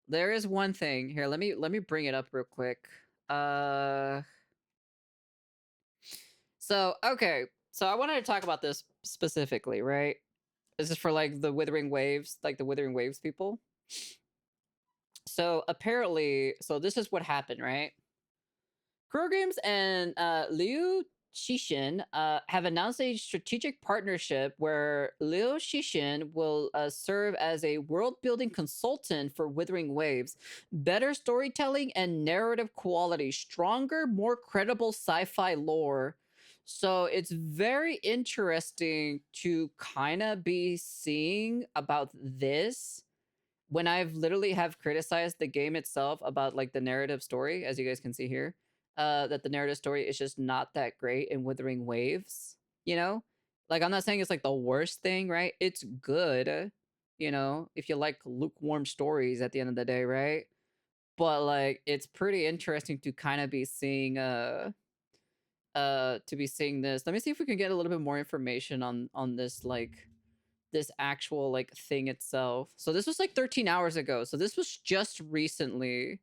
there is one thing here. Let me bring it up real quick. So okay, so I wanted to talk about this specifically, right? This is for like the Withering Waves, like the Withering Waves people. So apparently, so this is what happened, right? Kuro Games and Liu Shishin have announced a strategic partnership where Liu Shishin will serve as a world building consultant for Withering Waves. Better storytelling and narrative quality, stronger, more credible sci fi lore. So it's very interesting to kind of be seeing about this when I've literally have criticized the game itself about like the narrative story, as you guys can see here, that the narrative story is just not that great in Wuthering Waves, you know? Like I'm not saying it's like the worst thing, right? It's good, you know, if you like lukewarm stories at the end of the day, right? But like it's pretty interesting to kind of be seeing to be seeing this. Let me see if we can get a little bit more information on this like this actual like thing itself. So this was like 13 hours ago. So this was just recently.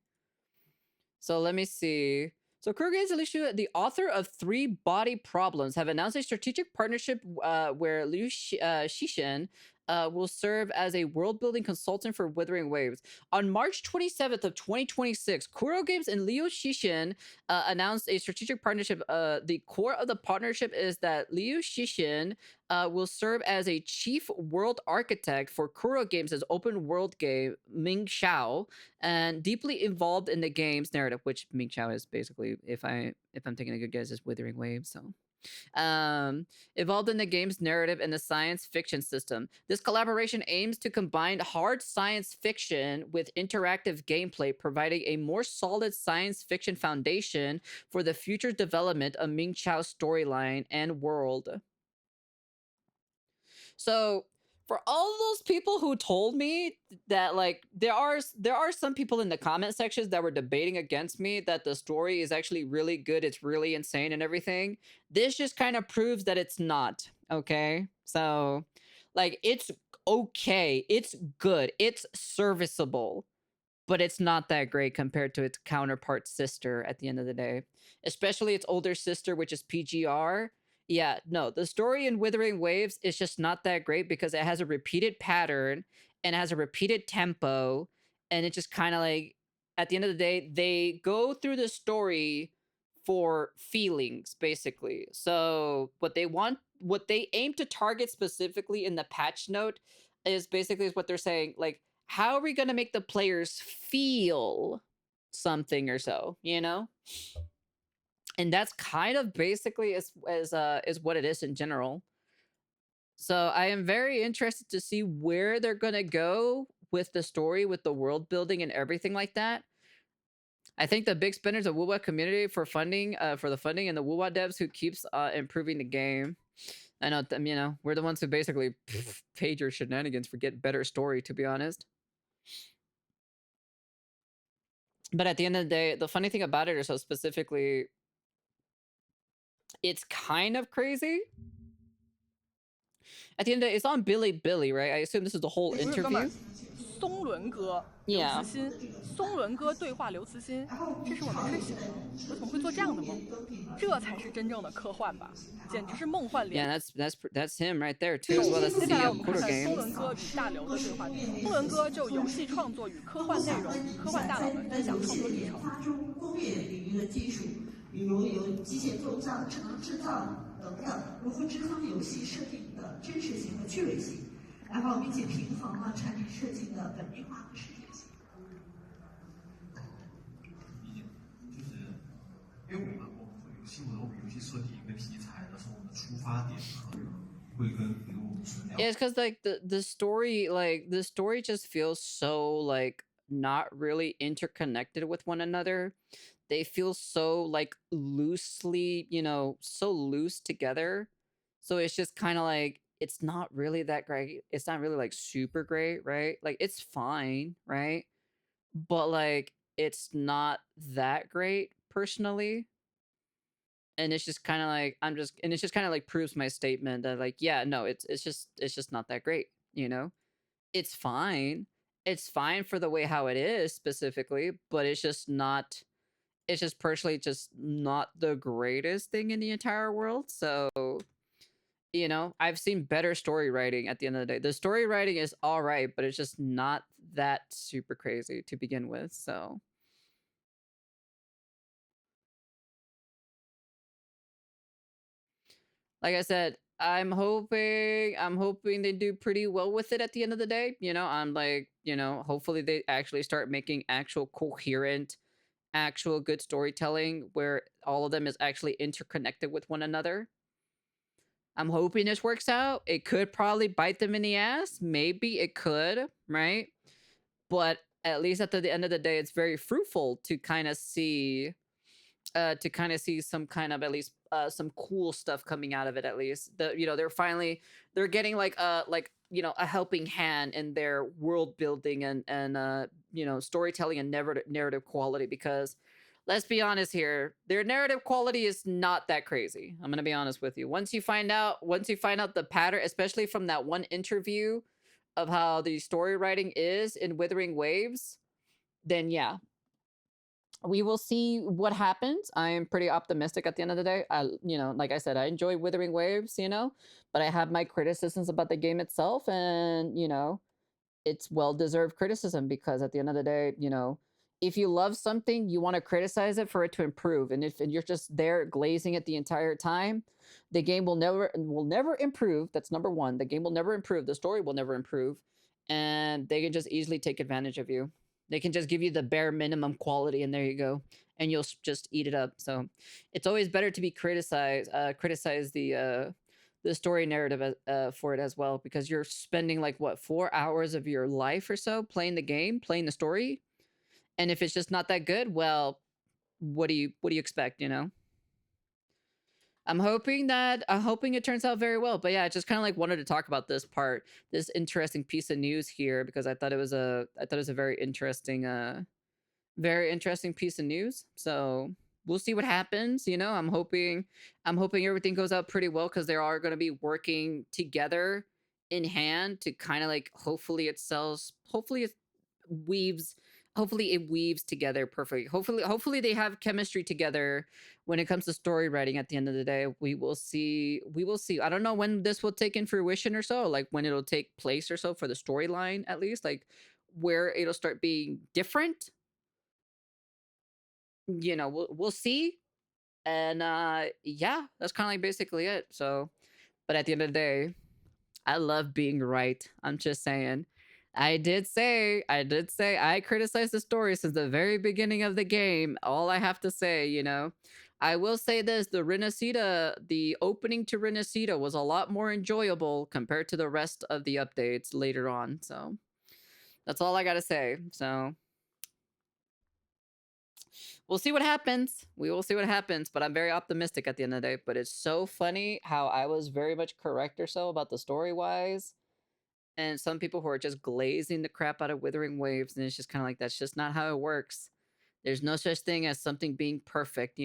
So let me see. So Kurgan and Liu, the author of Three Body Problems, have announced a strategic partnership where Shishin will serve as a world-building consultant for Wuthering Waves. On March 27th of 2026, Kuro Games and Liu Shishin announced a strategic partnership. The core of the partnership is that Liu Shishin will serve as a chief world architect for Kuro Games' open world game Ming Xiao, and deeply involved in the game's narrative, which Ming Xiao is basically, if I'm taking a good guess, is Withering Waves. So involved in the game's narrative and the science fiction system. This collaboration aims to combine hard science fiction with interactive gameplay, providing a more solid science fiction foundation for the future development of Ming Chao's storyline and world. So for all those people who told me that like there are some people in the comment sections that were debating against me that the story is actually really good, it's really insane and everything. This just kind of proves that it's not, okay? So like it's okay, it's good, it's serviceable, but it's not that great compared to its counterpart sister at the end of the day. Especially its older sister, which is PGR. Yeah, no, the story in Withering Waves is just not that great because it has a repeated pattern and has a repeated tempo. And it just kind of like, at the end of the day, they go through the story for feelings, basically. So what they aim to target specifically in the patch note is basically what they're saying, like, how are we going to make the players feel something or so, you know? And that's kind of basically is what it is in general. So I am very interested to see where they're going to go with the story, with the world building and everything like that. I think the big spenders of WoWa community for funding, for the funding, and the WoWa devs who keeps improving the game. I know them, you know, we're the ones who basically paid your shenanigans for get better story, to be honest. But at the end of the day, the funny thing about it is so specifically, it's kind of crazy. At the end of the day, it's on Billy Billy, right? I assume this is the whole interview. 松伦哥刘慈 Yeah. 欣，松伦哥对话刘慈欣，这是我没睡醒吗？我怎么会做这样的梦？这才是真正的科幻吧，简直是梦幻连。Yeah, that's him right there too, as well as the 接下来 CEO 我 of 们看 Quarter 看松 Games. 伦哥与大刘的对话内容。松伦哥就游戏创作与科幻内容与科幻大佬们分享创作历程。发中工业领域的技术，比如有机械构造、智能制造等等，如何支撑游戏设定的真实性和趣味性，然后并且平衡了产品设计的本地化和实践性。就是因为我们做游戏，我们游戏设计一个题材的时候，我们的出发点可能会跟比如我们纯聊。Yeah, it's because like the story, like the story just feels so like not really interconnected with one another. They feel so like loosely, you know, so loose together. So it's just kind of like it's not really that great. It's not really like super great, right? Like it's fine, right? But like it's not that great personally. And it's just kind of like and it's just kind of like proves my statement that like yeah, no, it's just not that great, you know? It's fine. It's fine for the way how it is specifically, but it's just not it's just personally just not the greatest thing in the entire world. So, I've seen better story writing at the end of the day. The story writing is all right, but it's just not that super crazy to begin with. So, like I said, I'm hoping they do pretty well with it at the end of the day. I'm like, hopefully they actually start making actual coherent, actual good storytelling where all of them is actually interconnected with one another. I'm hoping this works out. It could probably bite them in the ass. Maybe it could, right? But at least at the end of the day, it's very fruitful to kind of see some kind of at least some cool stuff coming out of it. At least they're getting like a helping hand in their world building and storytelling and narrative quality, because let's be honest here, their narrative quality is not that crazy. I'm gonna be honest with you. Once you find out the pattern, especially from that one interview of how the story writing is in Withering Waves, then yeah, we will see what happens. I am pretty optimistic at the end of the day. Like I said, I enjoy Withering Waves, but I have my criticisms about the game itself, and it's well-deserved criticism, because at the end of the day, if you love something, you want to criticize it for it to improve. And if you're just there glazing it the entire time, the game will never improve. That's number one. The game will never improve. The story will never improve, and they can just easily take advantage of you. They can just give you the bare minimum quality, and there you go, and you'll just eat it up. So, it's always better to be criticize the story narrative for it as well, because you're spending like what, 4 hours of your life or so playing the game, playing the story, and if it's just not that good, well, what do you expect? I'm hoping it turns out very well. But yeah, I just kind of like wanted to talk about this interesting piece of news here, because I thought it was a very interesting piece of news. So we'll see what happens. I'm hoping everything goes out pretty well, because they are going to be working together in hand to kind of like weaves hopefully it weaves together perfectly. Hopefully they have chemistry together when it comes to story writing. At the end of the day, we will see. I don't know when this will take in fruition or so, like when it'll take place or so for the storyline, at least like where it'll start being different. We'll see. And yeah, that's kind of like basically it. So, but at the end of the day, I love being right. I'm just saying. I did say I criticized the story since the very beginning of the game. All I have to say, I will say this: the opening to Renacida was a lot more enjoyable compared to the rest of the updates later on. So that's all I gotta say. So we'll see what happens. We will see what happens, but I'm very optimistic at the end of the day. But it's so funny how I was very much correct or so about the story wise, and some people who are just glazing the crap out of Withering Waves, and it's just kind of like, that's just not how it works. There's no such thing as something being perfect.